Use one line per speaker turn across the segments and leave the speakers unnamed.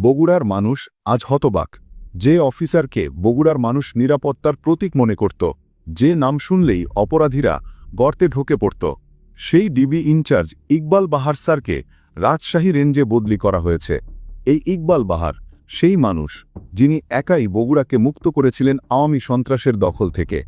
বগুড়ার মানুষ আজ হতবাক। যে অফিসারকে বগুড়ার মানুষ নিরাপত্তার প্রতীক মনে করত, যে নাম শুনলেই অপরাধীরা গর্তে ঢুকে পড়ত, সেই ডিবি ইনচার্জ ইকবাল বাহার স্যারকে রাজশাহী রেঞ্জে বদলি করা হয়েছে। এই ইকবাল বাহার সেই মানুষ যিনি একাই বগুড়াকে মুক্ত করেছিলেন আওয়ামী সন্ত্রাসের দখল থেকে।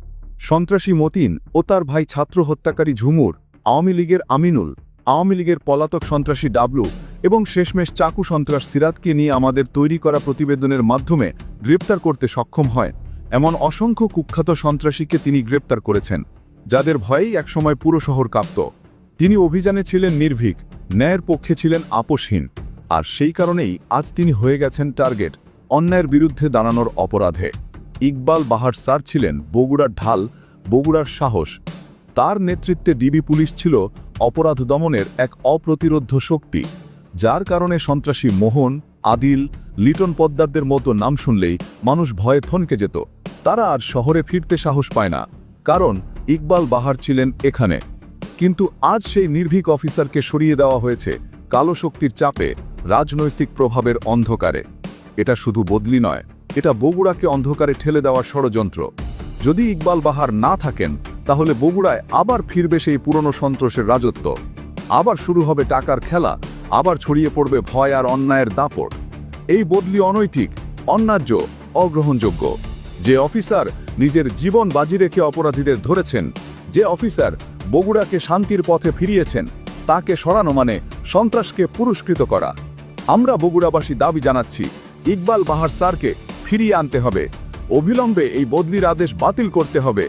সন্ত্রাসী মতিন ও তার ভাই ছাত্র হত্যাকারী ঝুমুর, আওয়ামী লীগের আমিনুল, আওয়ামী লীগের পলাতক সন্ত্রাসী ডাবলু এবং শেষমেশ চাকু সন্ত্রাস সিরাতকে নিয়ে আমাদের তৈরি করা প্রতিবেদনের মাধ্যমে গ্রেপ্তার করতে সক্ষম হয়। এমন অসংখ্য কুখ্যাত সন্ত্রাসীকে তিনি গ্রেপ্তার করেছেন, যাদের ভয়েই একসময় পুরো শহর কাঁপত। তিনি অভিযানে ছিলেন নির্ভীক, ন্যায়ের পক্ষে ছিলেন আপোষহীন, আর সেই কারণেই আজ তিনি হয়ে গেছেন টার্গেট অন্যায়ের বিরুদ্ধে দাঁড়ানোর অপরাধে। ইকবাল বাহার স্যার ছিলেন বগুড়ার ঢাল, বগুড়ার সাহস। তার নেতৃত্বে ডিবি পুলিশ ছিল অপরাধ দমনের এক অপ্রতিরোধ্য শক্তি, যার কারণে সন্ত্রাসী মোহন, আদিল, লিটন পদ্মারদের মতো নাম শুনলেই মানুষ ভয়ে থনকে যেত। তারা আর শহরে ফিরতে সাহস পায় না, কারণ ইকবাল বাহার ছিলেন এখানে। কিন্তু আজ সেই নির্ভীক অফিসারকে সরিয়ে দেওয়া হয়েছে কালো শক্তির চাপে, রাজনৈতিক প্রভাবের অন্ধকারে। এটা শুধু বদলি নয়, এটা বগুড়াকে অন্ধকারে ঠেলে দেওয়ার ষড়যন্ত্র। যদি ইকবাল বাহার না থাকেন, তাহলে বগুড়ায় আবার ফিরবে সেই পুরনো সন্ত্রাসের রাজত্ব। আবার শুরু হবে টাকার খেলা, আবার ছড়িয়ে পড়বে ভয় আর অন্যায়ের দাপট। এই বদলি অনৈতিক, অন্যায্য, অগ্রহণযোগ্য। যে অফিসার নিজের জীবন বাজি রেখে অপরাধীদের ধরেছেন, যে অফিসার বগুড়াকে শান্তির পথে ফিরিয়েছেন, তাকে সরানো মানে সন্ত্রাসকে পুরস্কৃত করা। আমরা বগুড়াবাসী দাবি জানাচ্ছি, ইকবাল বাহার স্যারকে ফিরিয়ে আনতে হবে। অবিলম্বে এই বদলির আদেশ বাতিল করতে হবে।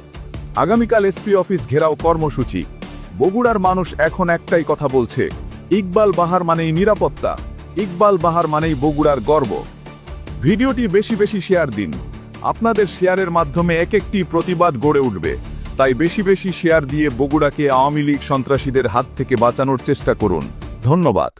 আগামীকাল এসপি অফিস ঘেরাও কর্মসূচি। বগুড়ার মানুষ এখন একটাই কথা বলছে, ইকবাল বাহার মানেই নিরাপত্তা, ইকবাল বাহার মানেই বগুড়ার গর্ব। ভিডিওটি বেশি বেশি শেয়ার দিন। আপনাদের শেয়ারের মাধ্যমে এক একটি প্রতিবাদ গড়ে উঠবে। তাই বেশি বেশি শেয়ার দিয়ে বগুড়াকে আওয়ামী লীগ সন্ত্রাসীদের হাত থেকে বাঁচানোর চেষ্টা করুন। ধন্যবাদ।